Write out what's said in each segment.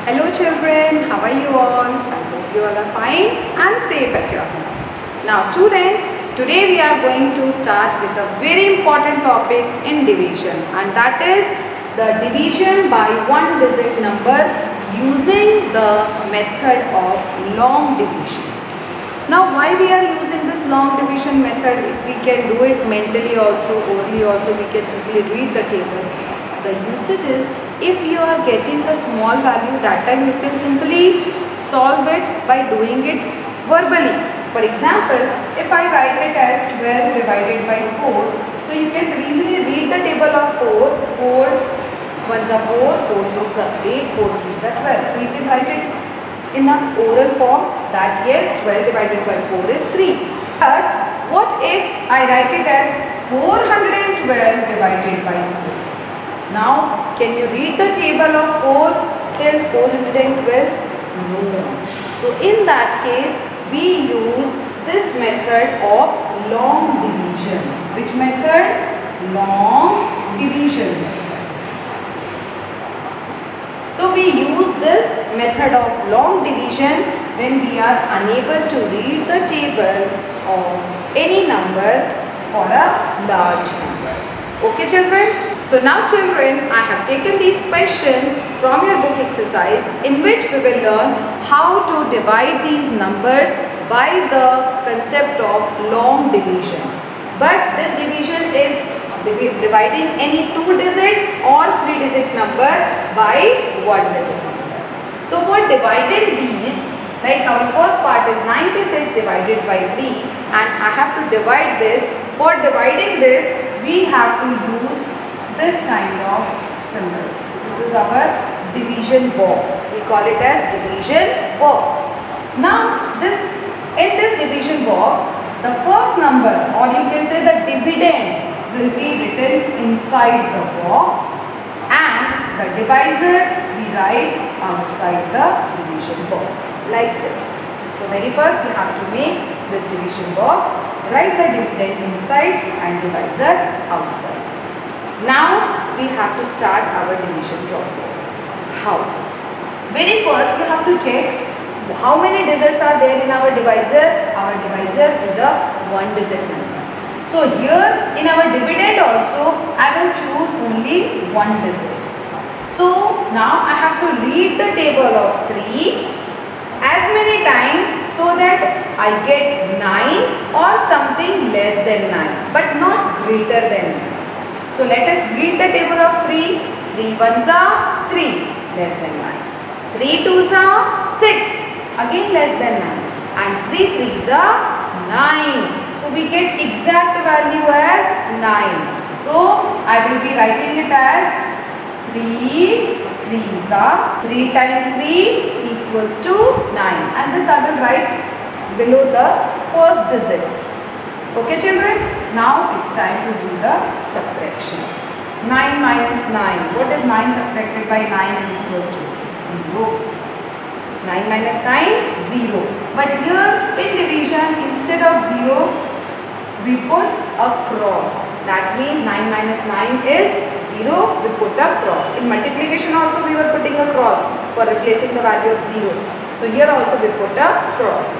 Hello children, how are you all? I hope you all are fine and safe at your home. Now students, today we are going to start with a very important topic in division, and that is the division by one digit number using the method of long division. Now why we are using this long division method? If we can do it mentally also, orally also, we can simply read the table. The usage is, if you are getting the small value, that time you can simply solve it by doing it verbally. For example, if I write it as 12 divided by 4, so you can easily read the table of 4. 4 ones are 4, 4 twos are 8, 4 threes are 12. So you can write it in an oral form that yes, 12 divided by 4 is 3. But what if I write it as 412 divided by 4? Now, can you read the table of 4 till 412? No. So, in that case, we use this method of long division. Which method? Long division method. So, we use this method of long division when we are unable to read the table of any number for a large number. Okay, children? So now children, I have taken these questions from your book exercise in which we will learn how to divide these numbers by the concept of long division. But this division is dividing any 2-digit or 3-digit number by 1-digit number. So for dividing these, like our first part is 96 divided by 3, and I have to divide this. For dividing this, we have to use this kind of symbol. So this is our division box. We call it as division box. Now in this division box, the first number, or you can say the dividend, will be written inside the box, and the divisor we write outside the division box like this. So very first you have to make this division box, write the dividend inside and divisor outside. Now we have to start our division process. How? Very first we have to check how many digits are there in our divisor. Our divisor is a 1-digit number. So here in our dividend also I will choose only 1 digit. So now I have to read the table of 3 as many times so that I get 9 or something less than 9 but not greater than 9. So let us read the table of 3. 3 ones are 3, less than 9. 3 twos are 6, again less than 9. And 3 threes are 9. So we get exact value as 9. So I will be writing it as 3 threes are 3 times 3 equals to 9. And this I will write below the first digit. Okay children, now it's time to do the subtraction. 9 minus 9. What is 9 subtracted by 9 is equals to 0. 9 minus 9, 0. But here in division, instead of 0, we put a cross. That means 9 minus 9 is 0, we put a cross. In multiplication also we were putting a cross for replacing the value of 0. So here also we put a cross.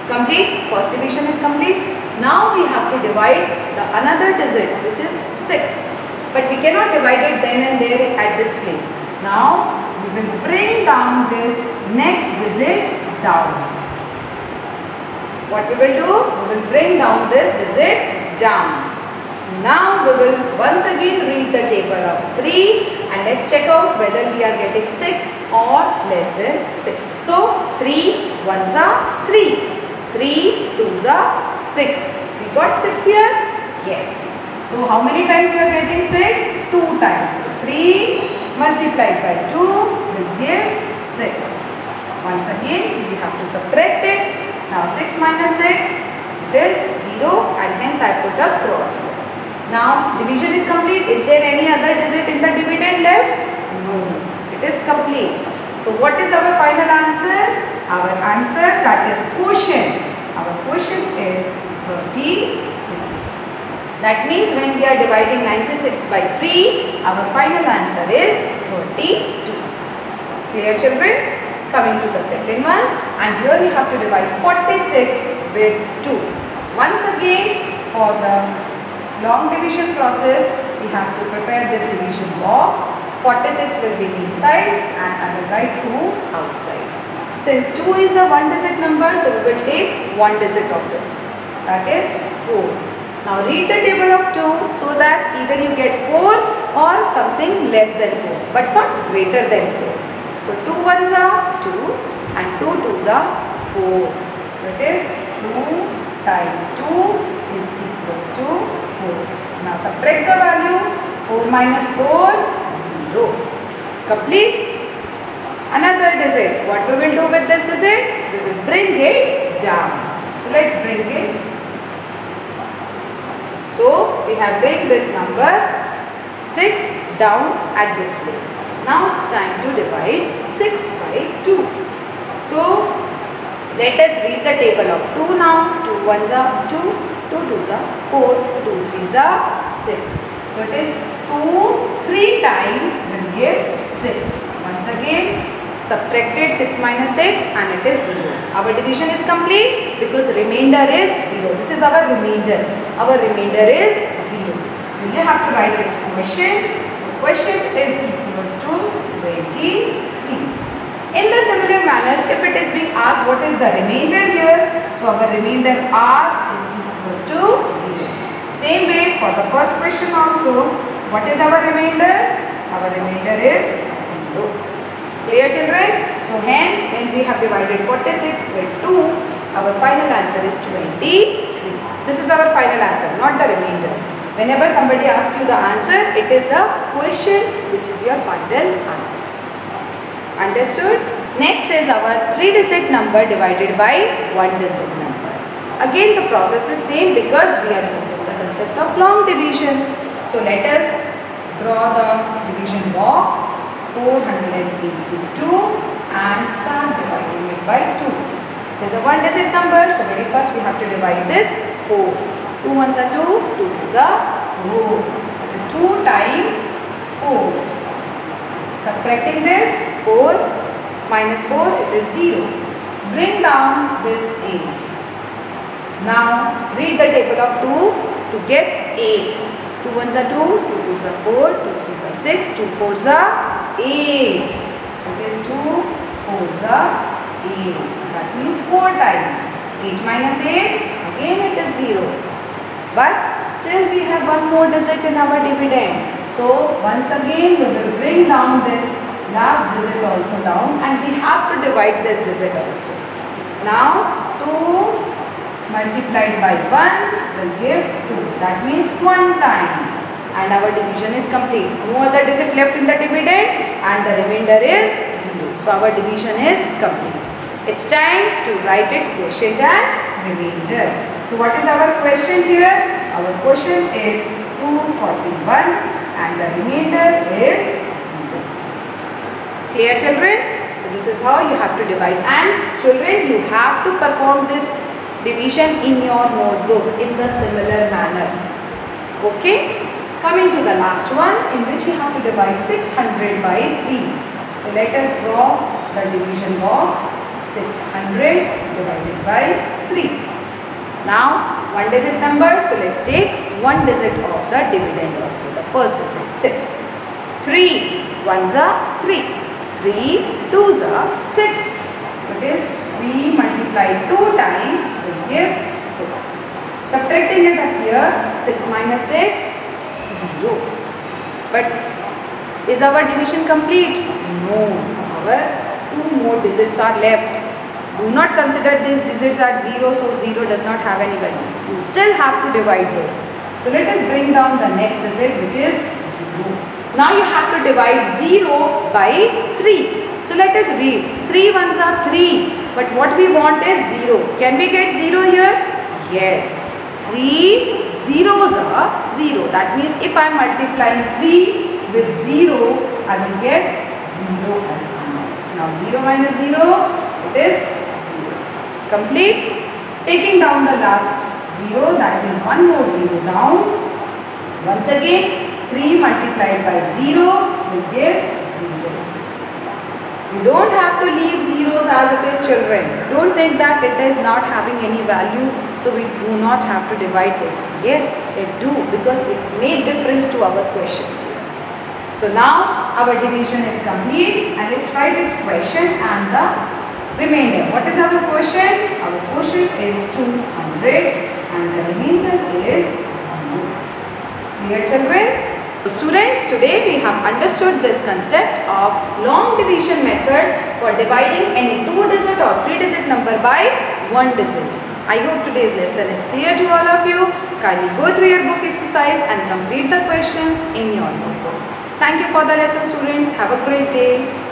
Complete, first division is complete. Now we have to divide the another digit, which is 6. But we cannot divide it then and there at this place. Now we will bring down this next digit down. What we will do? We will bring down this digit down. Now we will once again read the table of 3 and let's check out whether we are getting 6 or less than 6. So 3 ones are 3. 3 twos are 6. We got 6 here? Yes. So how many times we are getting 6? 2 times. So 3 multiplied by 2 will give 6. Once again we have to subtract it. Now 6 minus 6, it is 0, and hence I put a cross here. Now division is complete. Is there any other digit in the dividend left? No. It is complete. So what is our final answer? Our answer, that is quotient. Our quotient is 32. That means when we are dividing 96 by 3, our final answer is 32. Clear children? Coming to the second one, and here you have to divide 46 with 2. Once again, for the long division process, we have to prepare this division box. 46 will be inside and I will write 2 outside. Since 2 is a one digit number, so we will take one digit of it. That is 4. Now read the table of 2 so that either you get 4 or something less than 4, but not greater than 4. So 2 ones are 2 and 2 twos are 4. So it is 2 times 2 is equals to 4. Now subtract the value. 4 minus 4, 0. Complete? Another digit. What we will do with this digit? We will bring it down. So let's bring it. So we have bring this number 6 down at this place. Now it's time to divide 6 by 2. So let us read the table of 2 now. 2 ones are 2, 2 twos are 4, 2 threes are 6. So it is 2 3 times will give 6. Once again subtracted 6 minus 6 and it is 0. Our division is complete because remainder is 0. This is our remainder. Our remainder is 0. So you have to write its quotient. Quotient is equals to 23. In the similar manner, if it is being asked what is the remainder here, so our remainder R is equals to 0. Same way for the first question also, what is our remainder? Our remainder is 0. Clear children? So hence when we have divided 46 with 2, our final answer is 23. This is our final answer, not the remainder. Whenever somebody asks you the answer, it is the question which is your final answer. Understood? Next is our 3-digit number divided by 1-digit number. Again the process is same because we are using the concept of long division. So let us draw the division box 482 and start dividing it by 2. It is a 1-digit number, so very first we have to divide this 4. 2 ones are 2, 2 twos are 4. So it is 2 times 4. Subtracting this 4 minus 4 it is 0. Bring down this 8. Now read the table of 2 to get 8. 2 ones are 2, 2 twos are 4, 2 threes are 6, 2 fours are 8. So it is 2 fours are 8. That means 4 times. 8 minus 8 again it is 0. But still we have one more digit in our dividend. So once again we will bring down this last digit also down and we have to divide this digit also. Now 2 multiplied by 1 will give 2. That means 1 time. And our division is complete. No other digit left in the dividend and the remainder is 0. So our division is complete. It's time to write its quotient and remainder. So what is our quotient here? Our quotient is 241 and the remainder is 0. Clear children? So this is how you have to divide, and children you have to perform this division in your notebook in the similar manner. Okay? Coming to the last one in which you have to divide 600 by 3. So let us draw the division box 600 divided by 3. Now, 1-digit number, so let's take 1 digit of the dividend also, the first digit, 6. 3 ones are 3, 3 twos are 6. So it is 3 multiplied 2 times will give 6. Subtracting it up here, 6 minus 6, 0. But is our division complete? No, our 2 more digits are left. Do not consider these digits as 0, so 0 does not have any value. You still have to divide this. So let us bring down the next digit which is 0. Now you have to divide 0 by 3. So let us read. 3 ones are 3. But what we want is 0. Can we get 0 here? Yes. 3 zeros are 0. That means if I am multiplying 3 with 0, I will get 0 as answer. Now 0 minus 0, it is 0. Complete. Taking down the last 0, that means one more 0 down. Once again, 3 multiplied by 0 will give 0. You don't have to leave zeros as it is, children. Don't think that it is not having any value, so we do not have to divide this. Yes, it do, because it made difference to our question. So now our division is complete, and let's write its question and the remainder. What is our quotient? Our quotient is 200 and the remainder is 0. Clear, children? So students, today we have understood this concept of long division method for dividing any 2-digit or 3-digit number by 1 digit. I hope today's lesson is clear to all of you. Kindly go through your book exercise and complete the questions in your notebook. Thank you for the lesson, students. Have a great day.